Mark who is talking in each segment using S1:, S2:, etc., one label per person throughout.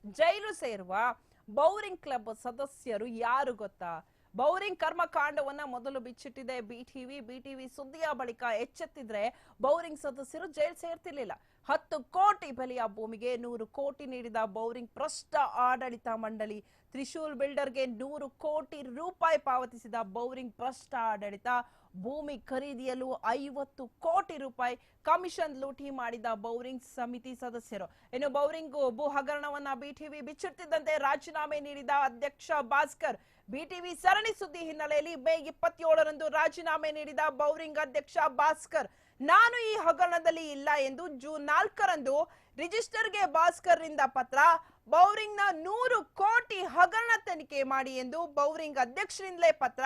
S1: ಜೈಲು ಸೇರುವ Bowring club ಸದಸ್ಯರು ಯಾರು ಗೊತ್ತಾ? ಬೌರಿಂಗ್ ಕರ್ಮಕಾಂಡವನ್ನ ಮೊದಲು ಬಿಚ್ಚಿಟ್ಟಿದೆ ಬಿಟಿವಿ ಸುದ್ದಿಯ ಬಳಿಕ ಎಚ್ಚೆತ್ತಿದ್ರೆ ಬೌರಿಂಗ್ ಸದಸ್ಯರು ಜೈಲು ಸೇರ್ತಿರ್ಲಿಲ್ಲ. 10 ಕೋಟಿ ಬೆಲೆಯ ಭೂಮಿಗೆ 100 ಕೋಟಿ ನೀಡಿದ ಬೌರಿಂಗ್ ಭ್ರಷ್ಟ ಆಡಳಿತ ಮಂಡಳಿ. ತ್ರಿಶೂಲ್ ಬಿಲ್ಡರ್ಗೆ 100 ಕೋಟಿ ರೂಪಾಯಿ ಪಾವತಿಸಿದ ಬೌರಿಂಗ್ ಭ್ರಷ್ಟ ಆಡಳಿತ. ಭೂಮಿ ಖರೀದಿಯಲು 50 ಕೋಟಿ ರೂಪಾಯಿ ಕಮಿಷನ್ ಲೂಟಿ ಮಾಡಿದ ಬೌರಿಂಗ್ ಸಮಿತಿ ಸದಸ್ಯರು. ಇನ್ನು ಬೌರಿಂಗ್ ಭೂ ಹಗರಣವನ್ನ ಬಿಟಿವಿ ಬಿಚ್ಚಿಡ್ತಿದ್ದಂತೆ ರಾಜೀನಾಮೆ ನೀಡಿದ ಅಧ್ಯಕ್ಷ ಭಾಸ್ಕರ್. ಬಿಟಿವಿ ಸರಣಿ ಸುದ್ದಿ ಹಿನ್ನೆಲೆಯಲ್ಲಿ ಮೇ 27ರಂದು ರಾಜೀನಾಮೆ ನೀಡಿದ ಬೌರಿಂಗ್ ಅಧ್ಯಕ್ಷ ಭಾಸ್ಕರ್, ನಾನು ಈ ಹಗರಣದಲ್ಲಿ ಇಲ್ಲ ಎಂದು ಜೂನ್ 4ರಂದು ರಿಜಿಸ್ಟರ್ಗೆ ಭಾಸ್ಕರ್ ರಿಂದ ಪತ್ರ. ಬೌರಿಂಗ್ ನ 100 ಕೋಟಿ ಹಗರಣ ತನಿಖೆ ಮಾಡಿ ಎಂದು ಬೌರಿಂಗ್ ಅಧ್ಯಕ್ಷರಿಂದಲೇ ಪತ್ರ.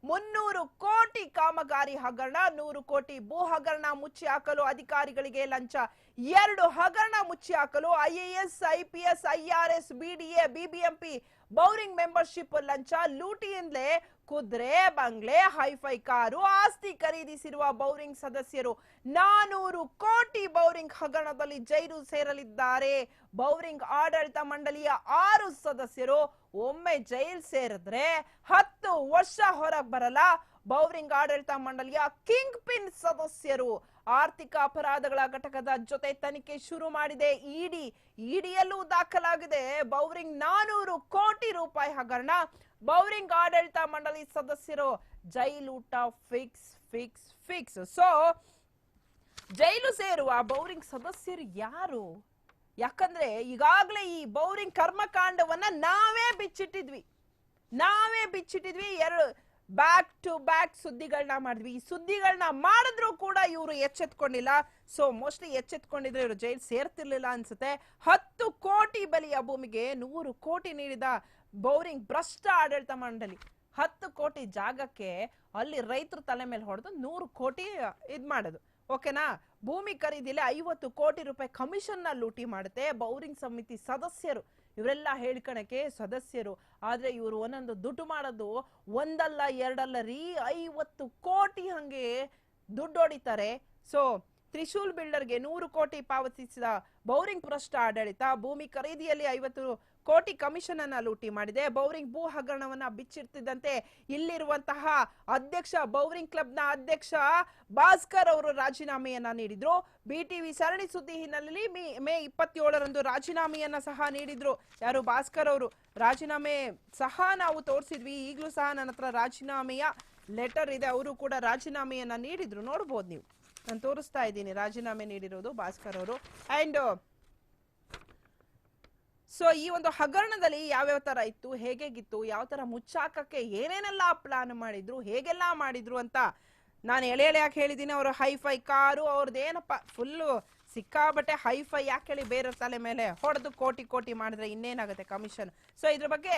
S1: 300 ಕೋಟಿ ಕಾಮಗಾರಿ ಹಗರಣ, 100 ಕೋಟಿ ಭೂ ಹಗರಣ ಮುಚ್ಚಿ ಹಾಕಲು ಅಧಿಕಾರಿಗಳಿಗೆ ಲಂಚ. 2 ಹಗರಣ ಮುಚ್ಚಿ ಹಾಕಲು IAS, IPS, IRS, BDA, BBMP Bowring membership ಲಂಚ. ಲೂಟಿಯಿಂದಲೇ ಕುದುರೆ, ಬಂಗ್ಲೆ, ಹೈಫೈ ಕಾರು, ಆಸ್ತಿ ಖರೀದಿಸಿರುವ ಬೌರಿಂಗ್ ಸದಸ್ಯರು 400 ಕೋಟಿ ಬೌರಿಂಗ್ ಹಗರಣದಲ್ಲಿ ಜೈಲು ಸೇರಲಿದ್ದಾರೆ. ಬೌರಿಂಗ್ ಆಡಳಿತ ಮಂಡಳಿಯ 6 ಸದಸ್ಯರು ಒಮ್ಮೆ ಜೈಲು ಸೇರಿದ್ರೆ 10 ವರ್ಷ ಹೊರಗೆ ಬರಲ್ಲ. ಬೌರಿಂಗ್ ಆಡಳಿತ ಮಂಡಳಿಯ ಕಿಂಗ್ ಪಿನ್ ಸದಸ್ಯರು. ಆರ್ಥಿಕ ಅಪರಾಧಗಳ ಘಟಕದ ಜೊತೆ ತನಿಖೆ ಶುರು ಮಾಡಿದೆ ಇಡಿಯಲ್ಲೂ ದಾಖಲಾಗಿದೆ ಬೌರಿಂಗ್ 400 ಕೋಟಿ ರೂಪಾಯಿ ಹಗರಣ. ಬೌರಿಂಗ್ ಆಡಳಿತ ಮಂಡಳಿ ಸದಸ್ಯರು ಜೈಲೂಟ ಫಿಕ್ಸ್. ಸೊ ಜೈಲು ಸೇರುವ ಬೌರಿಂಗ್ ಸದಸ್ಯರು ಯಾರು? ಯಾಕಂದ್ರೆ ಈಗಾಗಲೇ ಈ ಬೌರಿಂಗ್ ಕರ್ಮಕಾಂಡವನ್ನ ನಾವೇ ಬಿಚ್ಚಿಟ್ಟಿದ್ವಿ. ಬ್ಯಾಕ್ ಟು ಬ್ಯಾಕ್ ಸುದ್ದಿಗಳನ್ನ ಮಾಡಿದ್ವಿ. ಈ ಸುದ್ದಿಗಳನ್ನ ಮಾಡಿದ್ರು ಕೂಡ ಇವರು ಎಚ್ಚೆತ್ಕೊಂಡಿಲ್ಲ. ಸೊ ಮೋಸ್ಟ್ಲಿ ಎಚ್ಚೆತ್ಕೊಂಡಿದ್ರೆ ಇವರು ಜೈಲು ಸೇರ್ತಿರ್ಲಿಲ್ಲ ಅನ್ಸುತ್ತೆ. 10 ಕೋಟಿ ಬೆಲೆಯ ಭೂಮಿಗೆ 100 ಕೋಟಿ ನೀಡಿದ ಬೌರಿಂಗ್ ಭ್ರಷ್ಟ ಆಡಳಿತ ಮಂಡಳಿ. 10 ಕೋಟಿ ಜಾಗಕ್ಕೆ ಅಲ್ಲಿ ರೈತರು ತಲೆ ಮೇಲೆ ಹೊಡೆದು 100 ಕೋಟಿ ಇದ್ ಮಾಡೋದು. ಓಕೆನಾ? ಭೂಮಿ ಖರೀದಿಲಿ 50 ಕೋಟಿ ರೂಪಾಯಿ ಕಮಿಷನ್ ನ ಲೂಟಿ ಮಾಡುತ್ತೆ ಬೌರಿಂಗ್ ಸಮಿತಿ ಸದಸ್ಯರು. ಇವರೆಲ್ಲ ಹೇಳ್ಕಣಕ್ಕೆ ಸದಸ್ಯರು, ಆದ್ರೆ ಇವರು ಒಂದೊಂದು ದುಡ್ಡು ಮಾಡೋದು ಒಂದಲ್ಲ ಎರಡಲ್ಲ ರೀ, 50 ಕೋಟಿ ಹಂಗೆ ದುಡ್ಡು ಹೊಡಿತಾರೆ. ಸೊ ತ್ರಿಶೂಲ್ ಬಿಲ್ಡರ್ಗೆ 100 ಕೋಟಿ ಪಾವತಿಸಿದ ಬೌರಿಂಗ್ ಭ್ರಷ್ಟ ಆಡಳಿತ. ಭೂಮಿ ಖರೀದಿಯಲ್ಲಿ 50 ಕೋಟಿ ಕಮಿಷನ್ ಅನ್ನ ಲೂಟಿ ಮಾಡಿದೆ. ಬೌರಿಂಗ್ ಭೂ ಹಗರಣವನ್ನ ಬಿಚ್ಚಿಡ್ತಿದ್ದಂತೆ ಇಲ್ಲಿರುವಂತಹ ಅಧ್ಯಕ್ಷ, ಬೌರಿಂಗ್ ಕ್ಲಬ್ ನ ಅಧ್ಯಕ್ಷ ಭಾಸ್ಕರ್ ಅವರು ರಾಜೀನಾಮೆಯನ್ನ ನೀಡಿದ್ರು. ಬಿಟಿವಿ ಸರಣಿ ಸುದ್ದಿ ಹಿನ್ನೆಲೆಯಲ್ಲಿ ಮೇ 27ರಂದು ರಾಜೀನಾಮೆಯನ್ನ ಸಹ ನೀಡಿದ್ರು. ಯಾರು? ಭಾಸ್ಕರ್ ಅವರು. ರಾಜೀನಾಮೆ ಸಹ ನಾವು ತೋರಿಸಿದ್ವಿ. ಈಗಲೂ ಸಹ ನನ್ನ ಹತ್ರ ರಾಜೀನಾಮೆಯ ಲೆಟರ್ ಇದೆ. ಅವರು ಕೂಡ ರಾಜೀನಾಮೆಯನ್ನ ನೀಡಿದ್ರು. ನೋಡ್ಬೋದು ನೀವು, ನಾನು ತೋರಿಸ್ತಾ ಇದ್ದೀನಿ ರಾಜೀನಾಮೆ ನೀಡಿರೋದು ಭಾಸ್ಕರ್ ಅವರು. ಅಂಡ್ ಸೊ ಈ ಒಂದು ಹಗರಣದಲ್ಲಿ ಯಾವ್ಯಾವ ತರ ಇತ್ತು, ಹೇಗಿತ್ತು, ಯಾವ ತರ ಮುಚ್ಚಾಕಕ್ಕೆ ಏನೇನೆಲ್ಲ ಪ್ಲಾನ್ ಮಾಡಿದ್ರು, ಹೇಗೆಲ್ಲ ಮಾಡಿದ್ರು ಅಂತ ನಾನು ಎಳೆಯಾಗಿ ಹೇಳಿದ್ದೀನಿ. ಅವರು ಹೈಫೈ ಕಾರು ಅವ್ರದ್ದೇನಪ್ಪ ಫುಲ್ಲು ಸಿಕ್ಕಾಬಟ್ಟೆ ಹೈಫೈ. ಯಾಕೆ ಹೇಳಿ, ಬೇರೆ ತಲೆ ಮೇಲೆ ಹೊಡೆದು ಕೋಟಿ ಮಾಡಿದ್ರೆ ಇನ್ನೇನಾಗುತ್ತೆ ಕಮಿಷನ್. ಸೊ ಇದ್ರ ಬಗ್ಗೆ